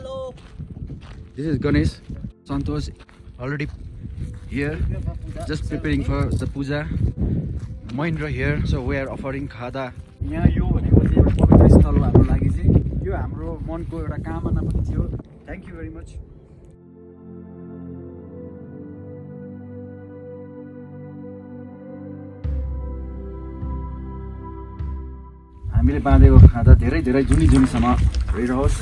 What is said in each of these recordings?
Hello. This is Ganesh. Santosh already here, just preparing for the puja. Mahindra here, so we are offering khada. यहाँ यो भनेको चाहिँ एउटा पवित्र स्थल हो हाम्रो लागि चाहिँ यो हाम्रो मनको एउटा कामना पनि थियो. Thank you very much. हामीले बाँधेको खाँदा धेरै धेरै जुनीसम्म रहिरहोस्.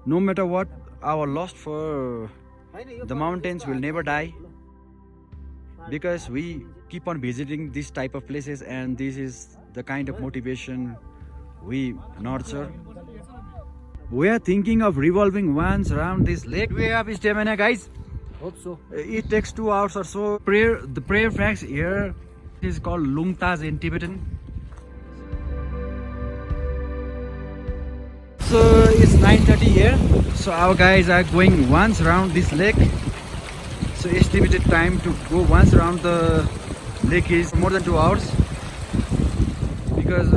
No matter what, our lust for the mountains will never die, because we keep on visiting this type of places, and this is the kind of motivation we nurture. We are thinking of revolving once around this lake. Do we have stamina, guys? Hope so. It takes 2 hours or so. The prayer flags here is called Lungtas in Tibetan. So it's 9:30 here. So our guys are going once around this lake. So estimated time to go once around the lake is more than 2 hours, because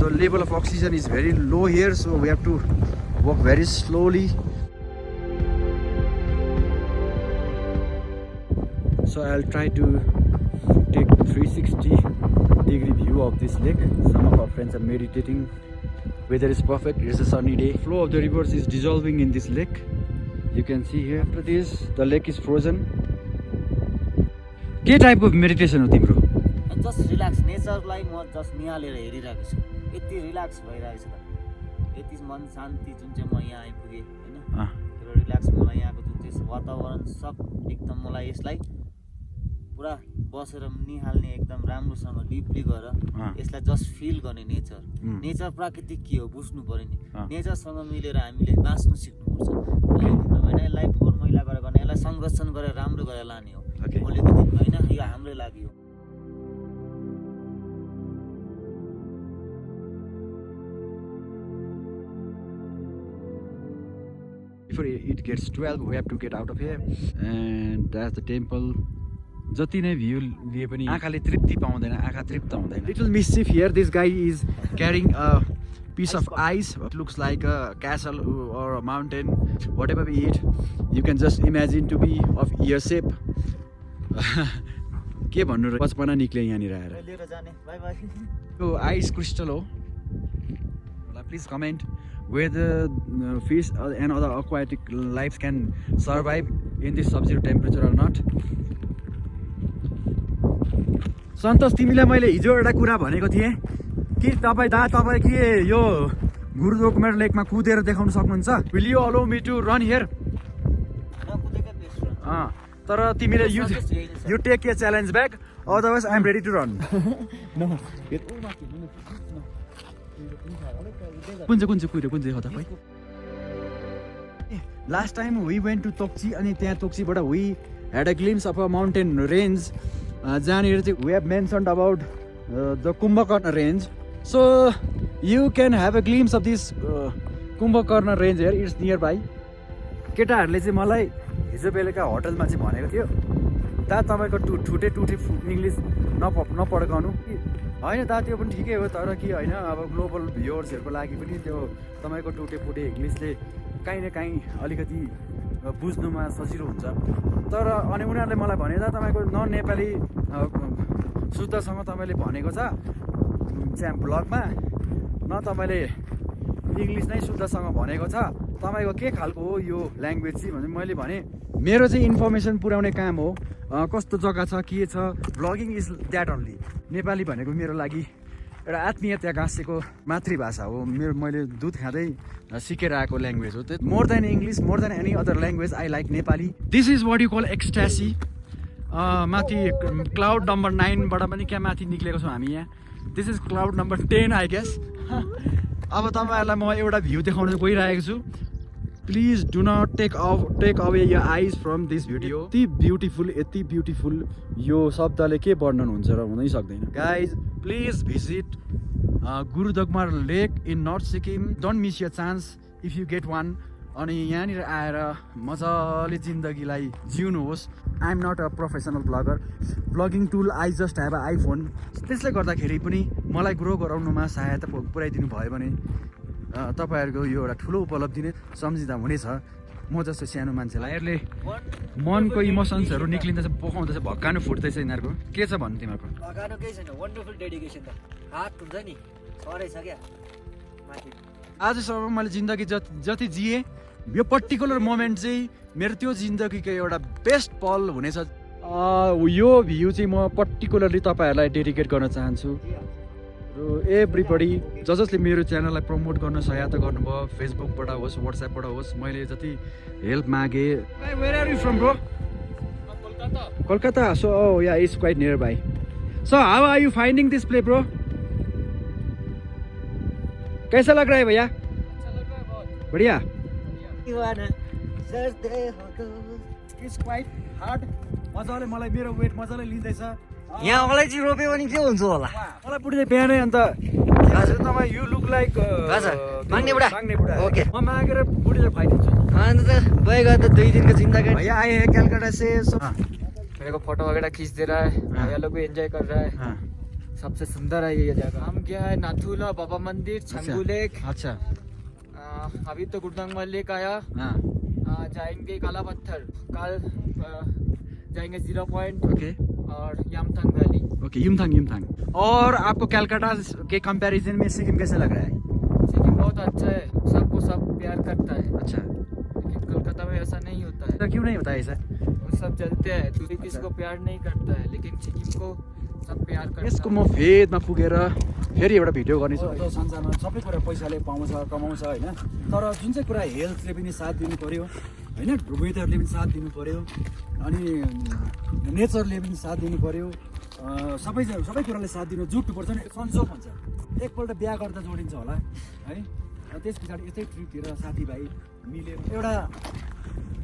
the level of oxygen is very low here. So we have to walk very slowly. So I'll try to take 360-degree view of this lake. Some of our friends are meditating. Weather is perfect. It's a sunny day. Flow of the rivers is dissolving in this lake. You can see here. After this, the lake is frozen. के टाइपको meditation हो तिम्रो? Just relax, नेचरलाई म just निहालेर हेरिरहेको छु. यति relax भइरहेको छ त, यति मन शान्ति जुन चाहिँ म यहाँ आइपुगेँ हैन. त्यो रिल्याक्स मलाई यहाँको जुन चाहिँ वातावरण सब एकदम मलाई यसलाई पुरा बसेर निहाल्ने एकदम राम्रोसँग डिपली गएर यसलाई जस्ट फिल गर्ने. नेचर प्राकृतिक के हो बुझ्नु पर्यो नि. नेचरसँग मिलेर हामीले बाँच्नु सिक्नुपर्छ. होइन यसलाई फोहोर मैला गरेर गर्ने, यसलाई संरक्षण गरेर राम्रो गरेर लाने हो भोलिको दिनमा. होइन यो हाम्रै लागि हो. Before it gets 12, we have to get out of here, and that's the temple. जति नै भ्यू लिए पनि आँखाले तृप्ति पाउँदैन, आँखा तृप्त हुँदैन. Little mischief here. This guy is carrying a piece of ice. It looks like a castle or a mountain. Whatever we eat, you can just imagine to be of ear shape. के भन्नु र बचपना निक्ले यहाँनिर आएर. लिएर जाने. Bye bye. यो ice crystal हो. Please comment whether fish and other aquatic lives can survive in this sub-zero temperature or not. सन्तोष, तिमीलाई मैले हिजो एउटा कुरा भनेको थिएँ कि तपाईँ के यो गुरुदोकमेर लेकमा कुदेर देखाउन सक्नुहुन्छ? Will you allow me to run here? तर तिमीले you take a challenge back, otherwise I am ready to run. No. कुन चाहिँ हो तपाईँ? Last time we went to Tokchi, अनि त्यहाँ तोक्सीबाट we had a glimpse of a mountain range. जहाँनिर चाहिँ we have mentioned about the Kumbhakarna range. So you can have a glimpse of this Kumbhakarna range here. It's nearby. केटाहरूले चाहिँ मलाई हिजो बेलुका होटलमा चाहिँ भनेको थियो, दा तपाईँको ठुटे इङ्ग्लिस नपड्काउनु. होइन दा, त्यो पनि ठिकै हो, तर कि होइन अब ग्लोबल भ्युअर्सहरूको लागि पनि त्यो तपाईँको टुटे इङ्ग्लिसले काहीँ न काहीँ अलिकति बुझ्नुमा सजिलो हुन्छ. तर अनि उनीहरूले मलाई भने दा तपाईँको नेपाली शुद्धसँग तपाईँले भनेको छ चाहिँ ब्लगमा, न तपाईँले इङ्ग्लिस नै शुद्धसँग भनेको छ, तपाईँको के खालको हो यो ल्याङ्ग्वेज चाहिँ भने. मैले भने मेरो चाहिँ इन्फर्मेसन पुर्याउने काम हो, कस्तो जग्गा छ के छ. Blogging is that only. Nepali भनेको मेरो लागि एउटा आत्मीयता गाँसेको मातृभाषा हो. मैले दुध खाँदै सिकेर आएको ल्याङ्ग्वेज हो. More than English, more than any other language, I like Nepali. This is what you call ecstasy. माथि क्लाउड नम्बर 9बाट पनि क्या माथि निक्लेको छौँ हामी यहाँ. This is cloud number 10 I guess. अब तपाईँहरूलाई म एउटा भ्यू देखाउन गइरहेको छु. Please do not take away your eyes from this video. यति ब्युटिफुल यो शब्दले के वर्णन हुन्छ र हुनै सक्दैन. Guys please visit Gurudongmar lake in north Sikkim. Don't miss your chance if you get one. अनि यहाँनिर आएर मजाले जिन्दगीलाई जिउनुहोस्। I am not a professional blogger, blogging tool I just have a iPhone. त्यसले गर्दाखेरि पनि मलाई ग्रो गराउनुमा सहायता पुऱ्याइदिनु भयो भने तपाईँहरूको यो एउटा ठुलो उपलब्धि नै सम्झिँदा हुनेछ। म जस्तो सानो मान्छेलाई यिनीहरूले मनको इमोसन्सहरू निक्लिँदैछ, पोखाउँदैछ, भक्कानु फुट्दैछ यिनीहरूको। के छ भन्नु तिमीहरूको? भगानु केही छैन, वन्डरफुल डेडिकेसन त हात हुन्छ नि सरै छ क्या माथि। आजसम्म मैले जिन्दगी जति जिएँ यो पर्टिकुलर मोमेन्ट चाहिँ मेरो त्यो जिन्दगीको एउटा बेस्ट पल हुनेछ। यो भ्यू चाहिँ म पर्टिकुलरली तपाईँहरूलाई डेडिकेट गर्न चाहन्छु। र एभ्रिबडी जसले मेरो च्यानललाई प्रमोट गर्न सहायता गर्नुभयो, फेसबुकबाट होस्, वाट्सएपबाट होस्, मैले जति हेल्प मागेँ। Where are you from bro? Kolkata. So yeah it's quite nearby. So how are you finding this play bro? कैसा लग रहा है भैया? अच्छा लग रहा है बहुत बढ़िया। It's quite hard. मजाले मलाई मेरो वेट मजाले लिँदैछ। यहाँ अलैँची रोप्यो भने के हुन्छ होला? मलाई बुढीले बिहानै अन्त हजुर तपाईँ यु लुक लाइक माग्ने बुढा। ओके म मागेर बुढीले खुवाइदिन्छु। अन्त त गएको त 2 दिनको जिंदगी। भैया आए हैं कलकत्ता से। मेरे को फोटो वगैरह खींच दे रहा है, भैया लोग भी एंजॉय कर रहा है। सबसे सुंदर है ये जगह। हम क्या है नाथुला बाबा मंदिर, छंगू लेक। अच्छा अभी तो गुड़गांव लेक आया। जाएंगे काला पत्थर, कल जाएंगे 0 पॉइंट ओके और यामथांग वैली। ओके युमथांग। और आपको कलकत्ता के कंपैरिजन में सिक्किम कैसे लग रहा है? सिक्किम बहुत अच्छा है, सबको सब प्यार करता है। अच्छा लेकिन कोलकाता में ऐसा नहीं होता है। तो क्यों नहीं होता ऐसा? वो सब जलते हैं, दूसरे किसको प्यार नहीं करता है, लेकिन सिक्किम को सब प्यार करता यसको है। म फेदमा पुगेर फेरि एउटा भिडियो गर्नेछु। संसारमा सबै कुरा पैसाले पाउँछ कमाउँछ होइन, तर जुन चाहिँ कुरा हेल्थले पनि साथ दिनु पर्यो होइन, वेदरले पनि साथ दिनु पर्यो, अनि नेचरले पनि साथ दिनु पर्यो, सबै कुराले साथ दिनु जुट्नुपर्छ नि। संजोग भन्छ, एकपल्ट बिहा गर्दा जोडिन्छ होला है, त्यस पछाडि यस्तै ट्रिपतिर साथीभाइ मिलेर एउटा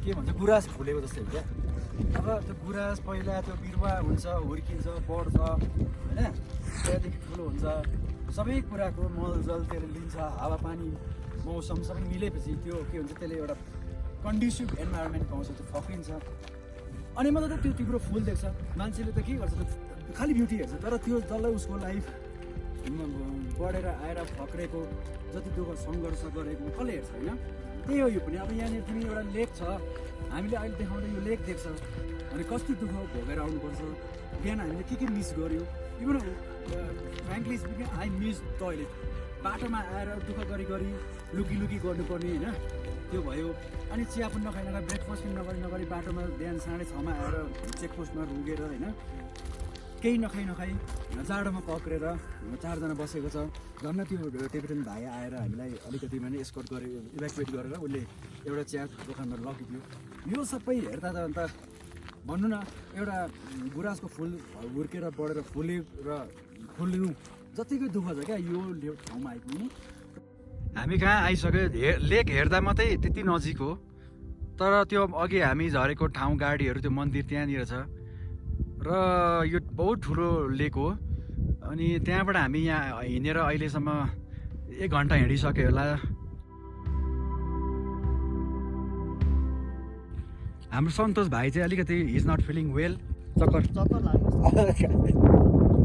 के भन्छ गुराँस फुलेको जस्तै हो क्या। अब त्यो गुराँस पहिला त्यो बिरुवा हुन्छ, हुर्किन्छ, बढ्छ होइन, त्यहाँदेखि ठुलो हुन्छ, सबै कुराको मलजल त्यसले लिन्छ, हावापानी मौसम सबै मिलेपछि त्यो के हुन्छ, त्यसले एउटा कन्ड्युसिभ इन्भाइरोमेन्ट पाउँछ, त्यो फक्रिन्छ। अनि मतलब त्यो तिम्रो फुल देख्छ, मान्छेले त के गर्छ, खालि ब्युटी हेर्छ, तर त्यो जसलाई उसको लाइफ बढेर आएर फक्रेको, जति दुःख सङ्घर्ष गरेको कसले हेर्छ होइन। त्यही हो यो पनि। अब यहाँनिर तिमी एउटा लेक छ, हामीले अहिले देखाउँदा यो लेक देख्छ, अनि कस्तो दुःख भोगेर आउनुपर्छ, बिहान हामीले के मिस गर्यो। Even frankly speaking I miss toilet. बाटोमा आएर दुःख गरी लुकी गर्नुपर्ने होइन, त्यो भयो। अनि चिया पनि नखाइ ब्रेकफास्ट पनि नगरी बाटोमा बिहान 6:30 आएर चेकपोस्टमा रुगेर होइन, केही नखाइ जाडोमा पक्रेर 4 जना बसेको छ। झन् त्यो टिबेटन भाइ आएर हामीलाई अलिकति भने एस्कर्ट गरेर इभ्याकुएट गरेर उसले एउटा चिया दोकानमा लगिदियो। यो सबै हेर्दा त अन्त भन्नु न, एउटा गुराँसको फुल हुर्केर बढेर फुल्नु जतिकै दुःख छ क्या यो ठाउँमा आइपुग्नु। हामी कहाँ आइसक्यो, लेक हेर्दा मात्रै त्यति नजिक हो, तर त्यो अघि हामी झरेको ठाउँ गाडीहरू त्यो मन्दिर त्यहाँनिर छ र यो बहुत ठुलो लेक हो। अनि त्यहाँबाट हामी यहाँ हिँडेर अहिलेसम्म 1 घन्टा हिँडिसक्यो होला। हाम्रो सन्तोष भाइ चाहिँ अलिकति इज नट फिलिङ वेल, चक्कर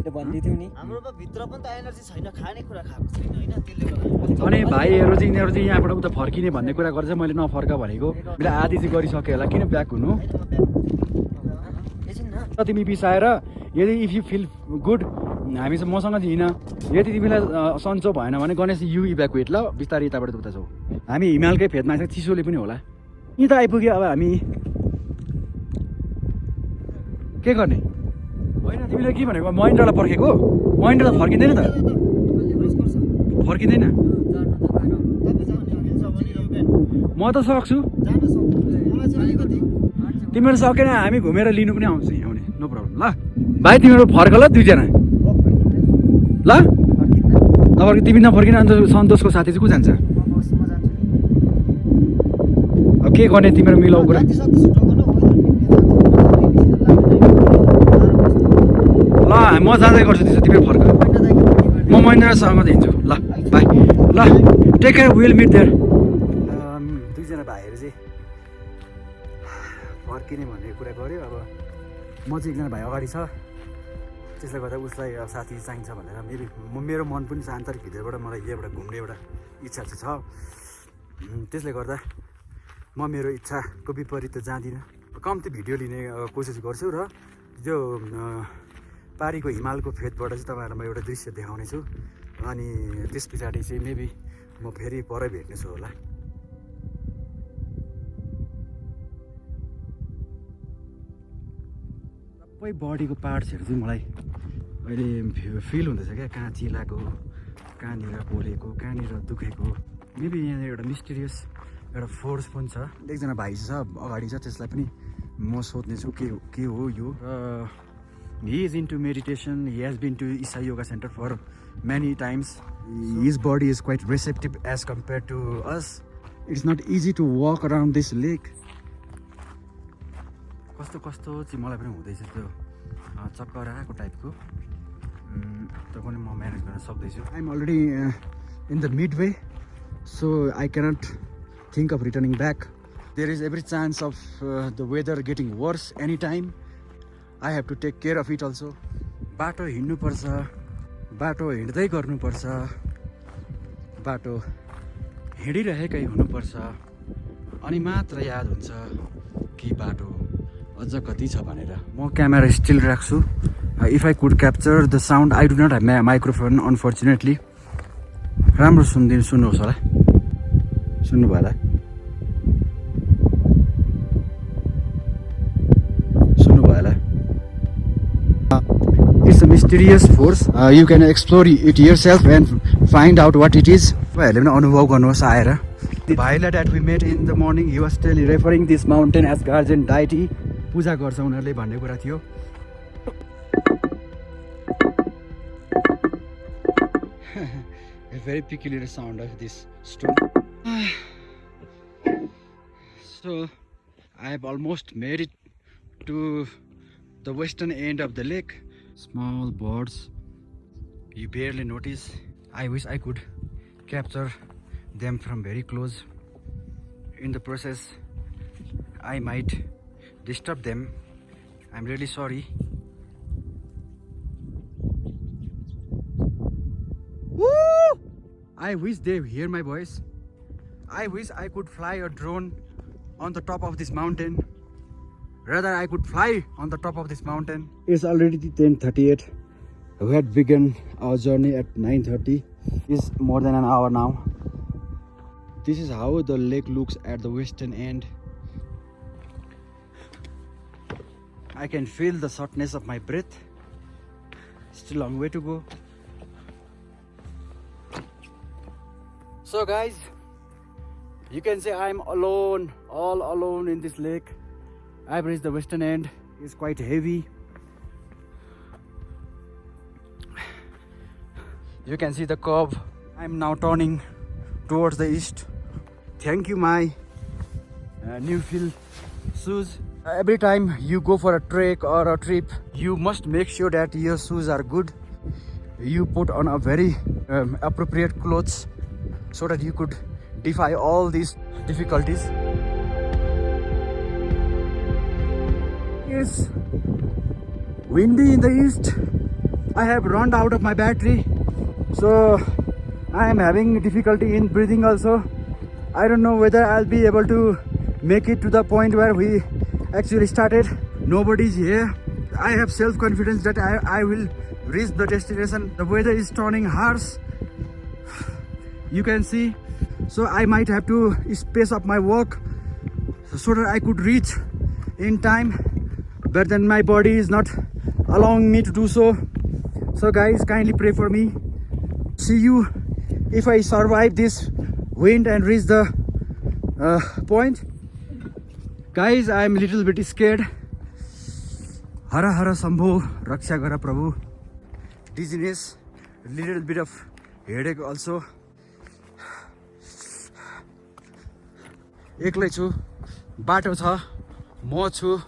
भन्दै थियो नि, हाम्रो भित्र पनि त एनर्जी छैन, खाने कुरा खाएको छैन होइन, त्यसले गर्दा। अनि भाइहरू चाहिँ यिनीहरू चाहिँ यहाँबाट उता फर्किने भन्ने कुरा गर्छ। मैले नफर्का भनेको, मैले आधी चाहिँ गरिसकेँ होला, किन ब्याक हुनु। तिमी बिसाएर यदि इफ यु फिल गुड हामी चाहिँ मसँग चाहिँ हिँड, यदि तिमीलाई सन्चो भएन भने गणेश यु इभ्याकुएट ल, बिस्तारै यताबाट उता छौ। हामी हिमालकै फेदमा आइसक्यो, चिसोले पनि होला। यहीँ त आइपुग्यो, अब हामी के गर्ने होइन। तिमीले के भनेको महेन्द्रलाई पर्खेको? महेन्द्र त फर्किँदैन त, फर्किँदैन। म त सक्छु, तिमीहरू सकेन हामी घुमेर लिनु पनि आउँछ आउने, नो प्रब्लम। ल भाइ तिमीहरू फर्क ल 2 जना ल, नफर्क तिमी नफर्किन। अन्त सन्तोषको साथी चाहिँ को जान्छ? अब के गर्ने तिमीहरू मिलाउ कुरा। ल म जाँदै गर्छु त्यसो, तिमीहरू फर्क, म महेन्द्रसँग हिँड्छु। ल बाई, ल take care, will meet there. 2 जना भाइ फर्किने भन्ने कुरा गऱ्यो। अब म चाहिँ एकजना भाइ अगाडि छ, त्यसले गर्दा उसलाई अब साथी चाहिन्छ भनेर मेरो मन पनि छ, आन्तरिक हृदयबाट मलाई यहाँबाट घुम्ने एउटा इच्छा चाहिँ छ। त्यसले गर्दा म मेरो इच्छाको विपरीत त जाँदिनँ, कम्ती भिडियो लिने कोसिस गर्छु र जो पारीको हिमालको फेदबाट चाहिँ तपाईँहरूलाई म एउटा दृश्य देखाउने छु। अनि त्यस पछाडि चाहिँ मेबी म फेरि परै भेट्नेछु होला। सबै बडीको पार्ट्सहरू चाहिँ मलाई अहिले फिल हुँदैछ क्या, कहाँ चिलाएको, कहाँनिर पोलेको, कहाँनिर दुखेको। मेबी यहाँनिर एउटा मिस्टिरियस एउटा फोर्स पनि छ। एकजना भाइ छ अगाडि छ, त्यसलाई पनि म सोध्नेछु के हो यो। He is into meditation. He has been to Isai Yoga Center for many times. His body is quite receptive as compared to us. It's not easy to walk around this lake. कस्तो कस्तो चाहिँ मलाई पनि हुँदैछ त्यो चक्कर आएको टाइपको, त्यो पनि म म्यानेज गर्न सक्दैछु। I'm already in the midway, so I cannot think of returning back. There is every chance of the weather getting worse anytime. I have to take care of it also. बाटो हिँड्नुपर्छ, बाटो हिँड्दै गर्नुपर्छ, बाटो हिँडिरहेकै हुनुपर्छ, अनि मात्र याद हुन्छ कि बाटो अझ कति छ भनेर। म क्यामेरा स्टिल राख्छु। If I could capture the sound, I do not have my microphone unfortunately. राम्रो सुन्नुहोस् होला, सुन्नुभयो होला, सुन्नुभयो होला। It's a mysterious force. You can explore it yourself and find out what it is. भाइहरूले पनि अनुभव गर्नुहोस् आएर। The भाइलाई that we met in the morning, he was still referring this mountain as guardian deity. पूजा गर्छ उनीहरूले भन्ने कुरा थियो। A very peculiar sound of this stone. So I have almost made it to the western end of the lake. Small birds, you barely notice. I wish I could capture them from very close. In the process, I might disturb them. I'm really sorry. Woo! I wish they hear my voice. I wish I could fly a drone on the top of this mountain. Rather, I could fly on the top of this mountain. It's already 10:38. We had begun our journey at 9:30. It's more than an hour now. This is how the lake looks at the western end. I can feel the shortness of my breath. Still a long way to go. So guys, you can say I'm alone, all alone in this lake. I've reached the western end. It's quite heavy. You can see the curve. I'm now turning towards the east. Thank you, my Newfield shoes. Every time you go for a trek or a trip, you must make sure that your shoes are good. You put on a very appropriate clothes so that you could defy all these difficulties. It's windy in the east. I have run out of my battery, so I am having difficulty in breathing also. I don't know whether I'll be able to make it to the point where we actually started. Nobody's here. I have self-confidence that I will reach the destination. The weather is turning harsh, you can see, so I might have to space up my work so that I could reach in time, but then my body is not allowing me to do so. So guys, kindly pray for me. See you if I survive this wind and reach the point. Guys, I am a little bit scared. Hara Hara Shambho, Raksha Gara Prabhu. Dizziness, little bit of headache also. एक्लै छु, बाटो छ, म छु,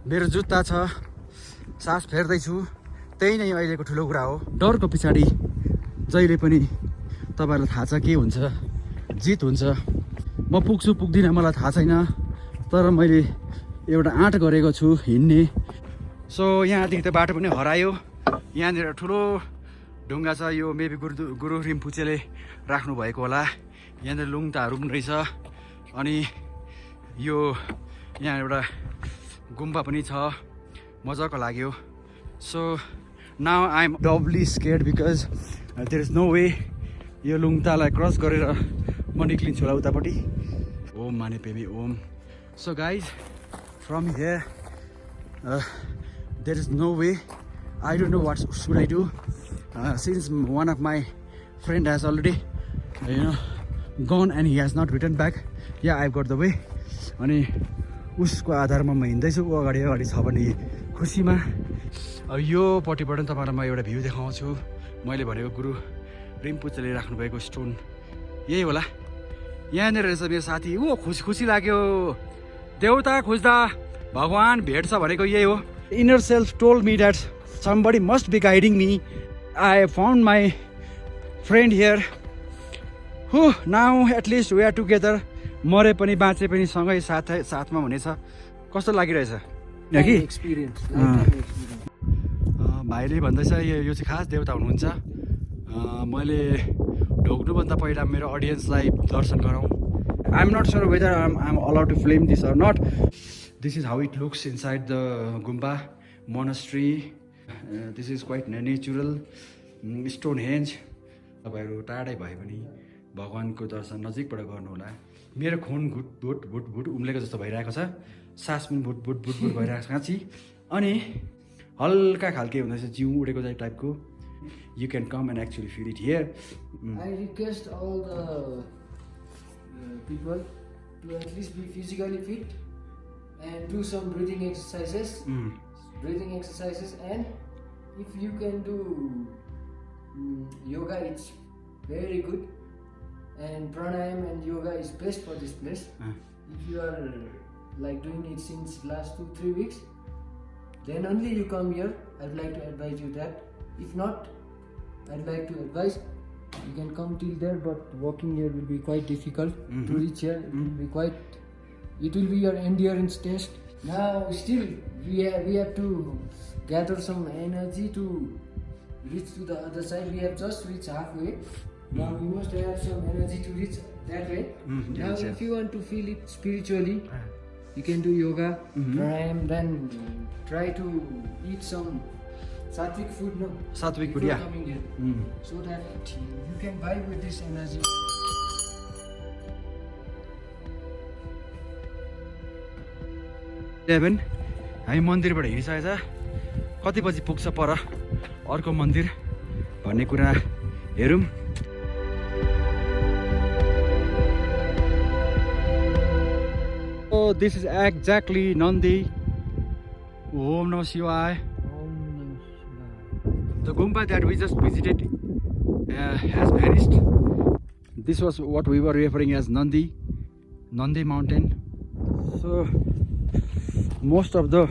मेरो जुत्ता छ, सास फेर्दैछु, त्यही नै अहिलेको ठुलो कुरा हो। डरको पछाडि जहिले पनि तपाईहरुलाई थाहा छ के हुन्छ, जित हुन्छ। म पुग्छु पुग्दिन मलाई थाहा छैन, तर मैले एउटा आँट गरेको छु हिँड्ने। सो यहाँदेखि त बाटो पनि हरायो। यहाँनिर ठुलो ढुङ्गा छ, यो मेबी गुरु रिम्पुचेले राख्नु भएको होला। यहाँनिर लुङताहरू पनि रहेछ अनि यो यहाँ एउटा गुम्बा पनि छ, मजाको लाग्यो। So now I am doubly scared because there is no way यो लुङतालाई क्रस गरेर म निक्लिन्छु होला उतापट्टि। ओम माने पेमी ओम। So guys from here there is no way, I don't know what should I do since one of my friend has already gone and he has not return back. Yeah I got the way. अनि उसको आधारमा म हिँड्दैछु, ऊ अगाडि अगाडि छ भने खुसीमा। अब योपट्टिबाट पनि तपाईँलाई म एउटा भ्यू देखाउँछु। मैले भनेको गुरु रिम्पुचेले राख्नुभएको स्टोन यही होला। यहाँनिर रहेछ मेरो साथी। ऊ खुसी लाग्यो, देउता खोज्दा भगवान् भेट्छ भनेको यही हो। Inner self told me that somebody must be guiding me. I found my friend here. Now at least we are together. मरे पनि बाँचे पनि सँगै साथमा हुनेछ। कस्तो लागिरहेछ कि एक्सपिरियन्स? भाइले भन्दैछ यो चाहिँ खास देवता हुनुहुन्छ। मैले ढोग्नुभन्दा पहिला मेरो अडियन्सलाई दर्शन गराउँ। I am not sure whether I am allowed to film this or not. This is how it looks inside the गुम्बा monastery. This is quite natural. Stone hence तपाईँहरू टाढै भए पनि भगवान्को दर्शन नजिकबाट गर्नुहोला। मेरो खुन भुट उम्लेको जस्तो भइरहेको छ, सास पनि भुट भइरहेको छ काँची, अनि हल्का खालके हुँदैछ, जिउ उडेको चाहिँ टाइपको। You can come and actually feel it here. I request all the people to at least be physically fit and do some breathing exercises and if you can do yoga, it's very good, and pranayam and yoga is best for this place. If you are like doing it since last 2-3 weeks, then only you come here. I'd like to advise you that. If not, I'd like to advise you can come till there, but walking here will be quite difficult to reach here. It will be your endurance test. Now still we have to gather some energy to reach to the other side. We have just reached halfway. Now we must have some energy to reach that way. Now if you want to feel it spiritually, you can do yoga, pranayam, then try to eat some sattvic food, no? Sattvic food, yeah. Coming here. So that you can vibe with this energy. हामी मन्दिरबाट हिँडिसकेछ। कति बजी पुग्छ पर अर्को मन्दिर भन्ने कुरा हेरौँ। So this is exactly Nandi. Om Namah Shivaya. The Gumba that we just visited has vanished. This was what we were referring as Nandi Mountain. So most of the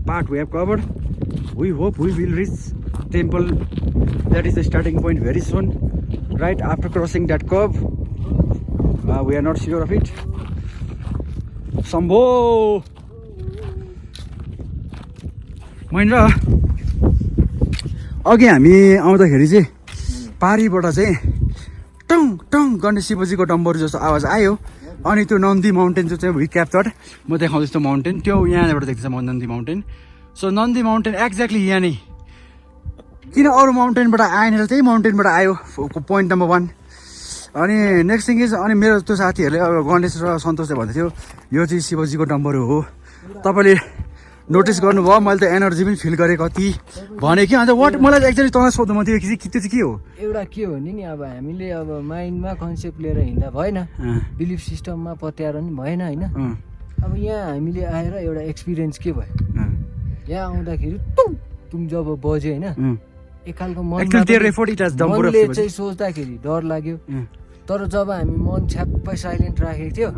part we have covered. We hope we will reach temple. That is the starting point very soon, right after crossing that curve. We are not sure of it. Sambho Mahendra, अघि हामी आउँदाखेरि चाहिँ पारीबाट चाहिँ tongue tongue गर्ने शिवजीको डम्बर जस्तो आवाज आयो। अनि त्यो नन्दी माउन्टेन जो चाहिँ वी क्याप्चर्ड, म देखाउँदैछु त्यो माउन्टेन, त्यो यहाँबाट देख्दैछ म Nandi mountain. So Nandi mountain exactly यहाँ नै। किन अरू माउन्टेनबाट आएन, त्यही माउन्टेनबाट आयो, पोइन्ट नम्बर 1। अनि नेक्स्ट थिङ इज, अनि मेरो त्यो साथीहरूले अब गणेश र सन्तोषले भन्दै थियो यो चाहिँ शिवजीको डम्बर हो। तपाईँले नोटिस गर्नुभयो, मैले त एनर्जी पनि फिल गरेँ कति भने कि। अन्त वाट मलाई एक्चुअली तँलाई सोध्नु मन थियो कि त्यो चाहिँ के हो? एउटा के हो नि अब हामीले अब माइन्डमा कन्सेप्ट लिएर हिँड्दा भएन, बिलिफ सिस्टममा पत्याएर नि भएन होइन। अब यहाँ हामीले आएर एउटा एक्सपिरियन्स के भयो, यहाँ आउँदाखेरि तुम जब बज्यो होइन, एक खालको मनले चाहिँ सोच्दाखेरि डर लाग्यो। तर जब हामी मन छ्याप्पै साइलेन्ट राखेको थियो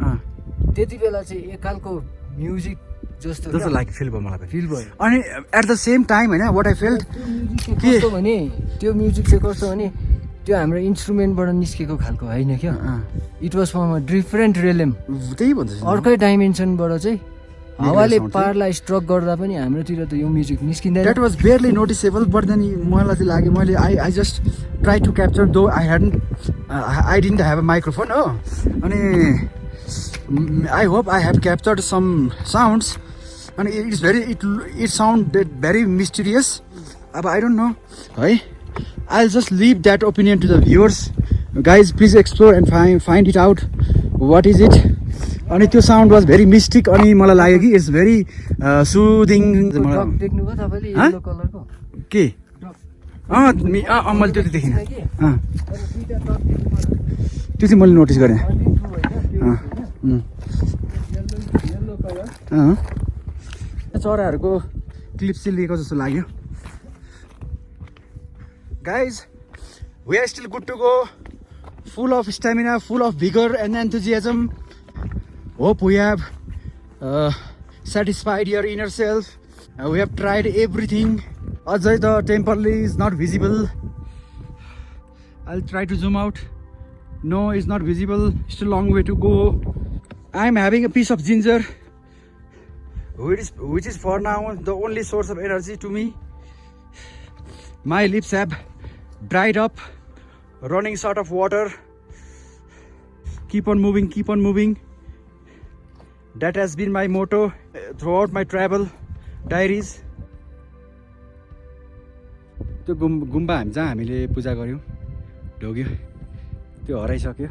त्यति बेला चाहिँ एक खालको म्युजिक जस्तो लाइक फिल भयो मलाई, फिल भयो। अनि एट द सेम टाइम होइन वाट आई फेल्ट कस्तो भने त्यो म्युजिक चाहिँ कस्तो भने त्यो हाम्रो इन्स्ट्रुमेन्टबाट निस्केको खालको होइन क्या it was from a different realm त्यही भन्दैछ अर्कै डाइमेन्सनबाट चाहिँ हावाले पारलाई स्ट्रक गर्दा पनि हाम्रोतिर त यो म्युजिक निस्किँदैन that was barely noticeable but then मलाई चाहिँ लाग्यो मैले I just try to capture though I didn't have a microphone हो अनि I hope I have captured some sounds अनि इट साउन्ड भेरी मिस्टिरियस अब आई डोन्ट नो है I just leave that opinion to the viewers guys please explore and find it out what is it अनि त्यो sound was very mistake अनि मलाई लाग्यो कि it's very सुदिङ देख्नुभयो तपाईँले येलो कलरको के मैले त्यो त देखिनँ त्यो चाहिँ मैले नोटिस गरेँ चराहरूको क्लिप चाहिँ लिएको जस्तो लाग्यो guys we are still good to go full of stamina full of vigour and enthusiasm hope we have satisfied your inner self. We have tried everything. Ajay, the temple is not visible. I'll try to zoom out. No, it's not visible. Still a long way to go. I'm having a piece of ginger, which is for now the only source of energy to me. My lips have dried up, running short of water. Keep on moving, keep on moving. That has been my motto throughout my travel diaries. त्यो गुम्बा जहाँ हामीले पूजा गऱ्यौँ ढोग्यो त्यो हराइसक्यो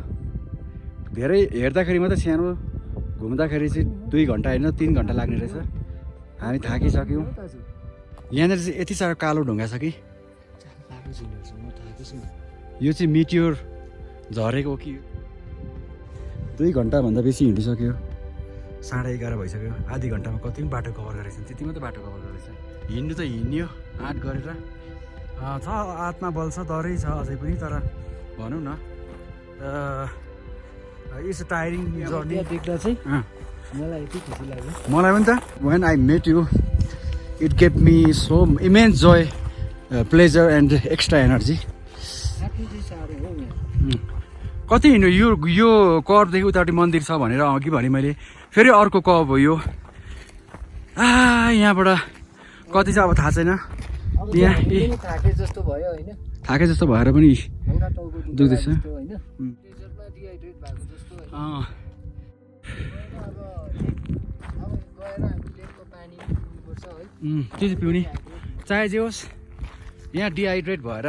धेरै हेर्दाखेरि मात्रै सानो घुम्दाखेरि चाहिँ 2 घन्टा होइन 3 घन्टा लाग्ने रहेछ हामी थाकिसक्यौँ यहाँनिर चाहिँ यति साह्रो कालो ढुङ्गा छ कि यो चाहिँ मिटियोर झरेको कि 2 घन्टाभन्दा बेसी हिँडिसक्यो 11:30 भइसक्यो आधी घन्टामा कति पनि बाटो कभर गरेको छ त्यति मात्रै बाटो कभर गरेको छ हिँड्नु त हिँड्यो आँट गरेर छ आत्मा बल छ डरै छ अझै पनि तर भनौँ न इट्स टायरिङ जर्नी देख्दा चाहिँ मलाई यति खुसी लाग्यो मलाई पनि त when I met you it gave me so immense joy pleasure and extra energy कति हिँड्यो यो कर्बदेखि उतापट्टि मन्दिर छ भनेर अघि भने मैले फेरि अर्को कब हो यो यहाँबाट कति चाहिँ अब थाहा छैन यहाँ थाके जस्तो भयो होइन थाके जस्तो भएर पनि दुख्दैछ त्यो चाहिँ पिउने चाहे जे होस् यहाँ डिहाइड्रेट भएर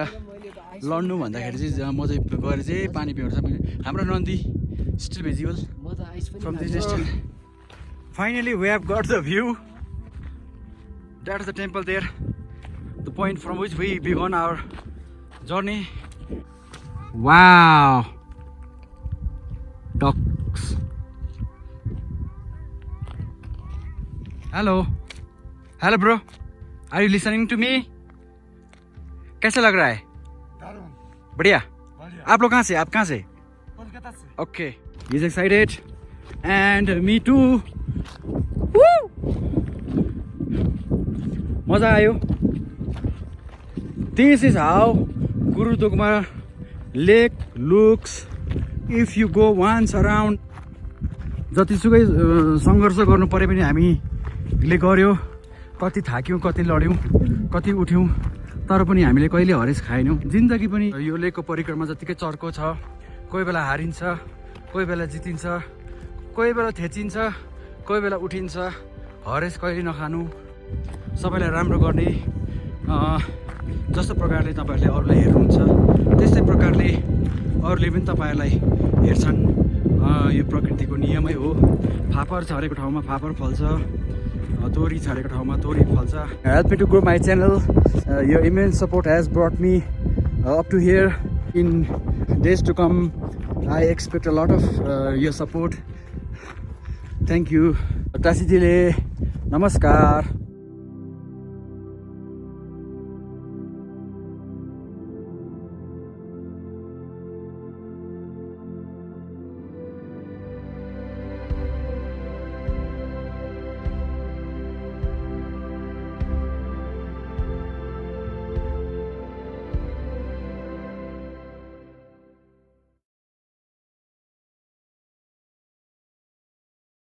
लड्नु भन्दाखेरि चाहिँ म चाहिँ गएर चाहिँ पानी पिउनु छ हाम्रो Nandi still visible from this distance finally we have got the view that is the temple there the point from which we began our journey wow ducks hello hello bro are you listening to me कैसा लग रहा है बढ़िया आप लोग कहाँ से आप कहाँ से कोलकाता से okay he is excited and me too मजा आयो this is how Gurudongmar lake looks if you go once around जतिसुकै सङ्घर्ष गर्नु परे पनि हामीले गर्यो कति थाक्यौँ कति लड्यौँ कति उठ्यौँ तर पनि हामीले कहिले हरेस खाएनौँ जिन्दगी पनि यो लेकको परिक्रमा जतिकै चर्को छ कोही बेला हारिन्छ कोही बेला जितिन्छ कोही बेला थेचिन्छ कोही बेला उठिन्छ हरेस कहिले नखानु सबैलाई राम्रो गर्ने जस्तो प्रकारले तपाईँहरूले अरूलाई हेर्नुहुन्छ त्यस्तै प्रकारले अरूले पनि तपाईँहरूलाई हेर्छन् यो प्रकृतिको नियमै हो फापर छरेको ठाउँमा फापर फल्छ तोरी छरेको ठाउँमा तोरी फल्छ help me to grow my channel your immense support has brought me up to here. In days to come I expect a lot of your support. Thank you. Tasijile, namaskar.